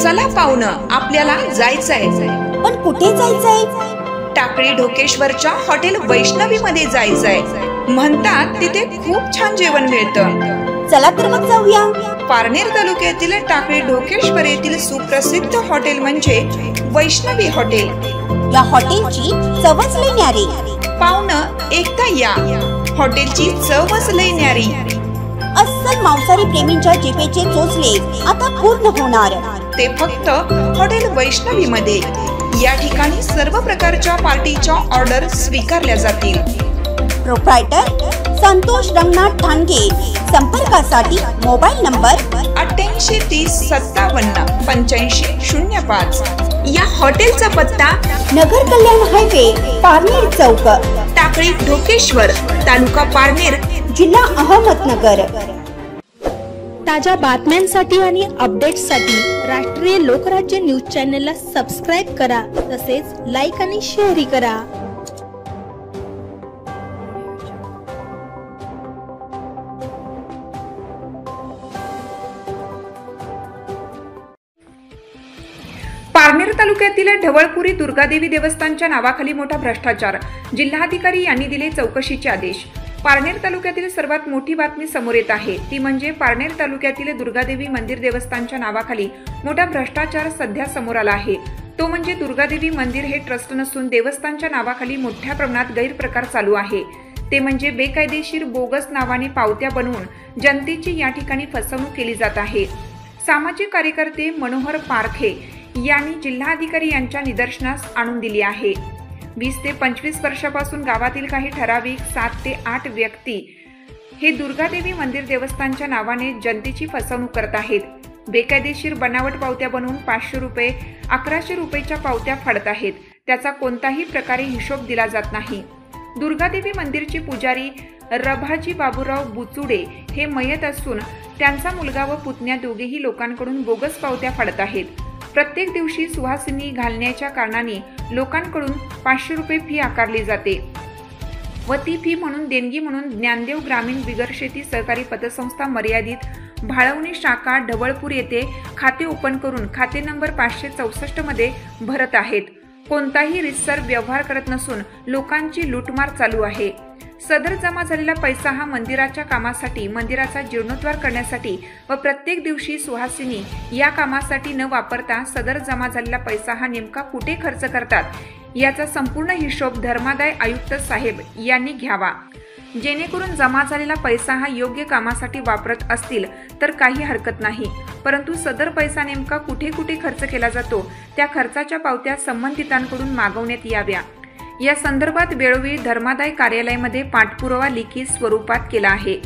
चला पाहुणं, आपल्याला जायचंय. पण कुठे जायचंय? टाकळी ढोकेश्वरच्या हॉटेल वैष्णवी मध्ये जायचंय. म्हणतात तिथे खूप छान जेवण मिळतं. चला तर मग जाऊया. पारनेर तालुक्यातील टाकळी ढोकेश्वर येथील सुप्रसिद्ध हॉटेल म्हणजे वैष्णवी हॉटेल. या हॉटेलची चवच लई न्यारी. पाहुणं एकदा या, हॉटेलची चवच लई न्यारी. अस्सल मांसाहारी प्रेमींच्या जिभेचे चोचले आता पूर्ण होणार. ते फक्त हॉटेल वैष्णवी मध्ये. या ठिकाणी सर्व प्रकारच्या पार्टीच्या ऑर्डर स्वीकारल्या जातील. प्रोप्रायटर संतोष रंगनाथ ठाणगे. संपर्कासाठी मोबाईल नंबर 8830578505. या हॉटेलचा पत्ता नगर कल्याण हायवे, पारनेर चौक, टाकळी ढोकेश्वर, तालुका पारनेर, जिल्हा अहमदनगर. ताज्या बातम्यांसाठी आणि अपडेट्ससाठी राष्ट्रीय लोकराज्य न्यूज चॅनलला सबस्क्राईब करा. तसेच लाईक आणि शेअरही करा. पारनेर तालुक्यातील ढवळपुरी दुर्गादेवी देवस्थानच्या नावाखाली मोठा भ्रष्टाचार. जिल्हाधिकारी यांनी दिले चौकशीचे आदेश. पारनेर तालुक्यातील सर्वात मोठी बातमी समोर येत आहे ती म्हणजे पारनेर तालुक्यातील दुर्गादेवी मंदिर देवस्थानच्या नावाखाली मोठा भ्रष्टाचार सध्या समोर आला आहे. तो म्हणजे दुर्गादेवी मंदिर हे ट्रस्ट नसून देवस्थानच्या नावाखाली मोठ्या प्रमाणात गैरप्रकार चालू आहे. ते म्हणजे बेकायदेशीर बोगस नावाने पावत्या बनवून जनतेची या ठिकाणी फसवणूक केली जात आहे. सामाजिक कार्यकर्ते मनोहर पारखे यांनी जिल्हाधिकारी यांच्या निदर्शनास आणून दिली आहे. 20 ते 25 वर्षापासून गावातील काही ठराविक 7 ते 8 व्यक्ती हे दुर्गादेवी मंदिर देवस्थानच्या नावाने जनतेची फसवणूक करत आहेत. बेकायदेशीर बनावट पावत्या बनवून 500 रुपये, 1100 रुपयेच्या पावत्या फाडत आहेत. त्याचा कोणताही प्रकारे हिशोब दिला जात नाही. दुर्गादेवी मंदिरचे पुजारी रभाजी बाबूराव बुचुडे हे मयत असून त्यांचा मुलगा व पुतण्या दोघेही लोकांकडून बोगस पावत्या फाडत आहेत. प्रत्येक दिवशी सुहासिनी घालण्याच्या कारणाने लोकांकडून 500 रुपये फी आकारली जाते व ती फी म्हणून देणगी म्हणून ज्ञानदेव ग्रामीण बिगर शेती सहकारी पतसंस्था मर्यादित भाळवणी शाखा ढवळपूर येथे खाते ओपन करून खाते नंबर 564 मध्ये भरत आहेत. कोणताही रितसर व्यवहार करत नसून लोकांची लूटमार चालू आहे. सदर जमा झालेला पैसा हा मंदिराच्या कामासाठी, मंदिराचा जीर्णोद्धार करण्यासाठी व प्रत्येक दिवशी सुहासिनी या कामासाठी न वापरता सदर जमा झालेला पैसा हा नेमका कुठे खर्च करतात याचा संपूर्ण हिशोब धर्मादाय आयुक्त साहेब यांनी घ्यावा. जेणेकरून जमा झालेला पैसा हा योग्य कामासाठी वापरत असतील तर काही हरकत नाही, परंतु सदर पैसा नेमका कुठे कुठे खर्च केला जातो त्या खर्चाच्या पावत्या संबंधितांकडून मागवण्यात याव्या. या संदर्भात वेळोवेळी धर्मादाय कार्यालयामध्ये पाठपुरावा लिखित स्वरूपात केला आहे.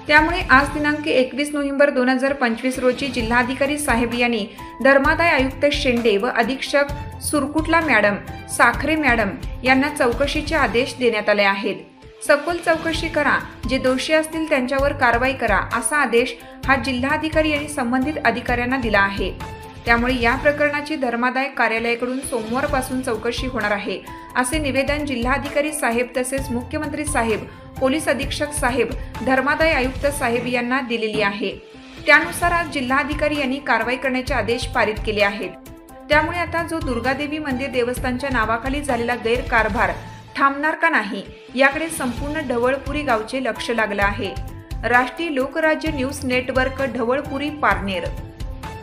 त्यामुळे आज दिनांक 21 नोव्हेंबर 2025 रोजी जिल्हाधिकारी साहेब यांनी धर्मादाय आयुक्त शेंडे व अधीक्षक सुरकुटला मॅडम, साखरे मॅडम यांना चौकशीचे आदेश देण्यात आले आहेत. सखोल चौकशी करा, जे दोषी असतील त्यांच्यावर कारवाई करा असा आदेश हा जिल्हाधिकारी यांनी संबंधित अधिकाऱ्यांना दिला आहे. त्यामुळे या प्रकरणाची धर्मादाय कार्यालयाकडून सोमवारपासून चौकशी होणार आहे असे निवेदन जिल्हाधिकारी साहेब तसेच मुख्यमंत्री साहेब, पोलीस अधीक्षक साहेब, धर्मादाय आयुक्त साहेब यांना दिलेली आहे. त्यानुसार आज जिल्हाधिकारी यांनी कारवाई करण्याचे आदेश पारित केले आहेत. त्यामुळे आता जो दुर्गादेवी मंदिर देवस्थानच्या नावाखाली झालेला गैरकारभार थांबणार का नाही याकडे संपूर्ण ढवळपुरी गावचे लक्ष लागलं आहे. राष्ट्रीय लोकराज्य न्यूज नेटवर्क, ढवळपुरी, पारनेर.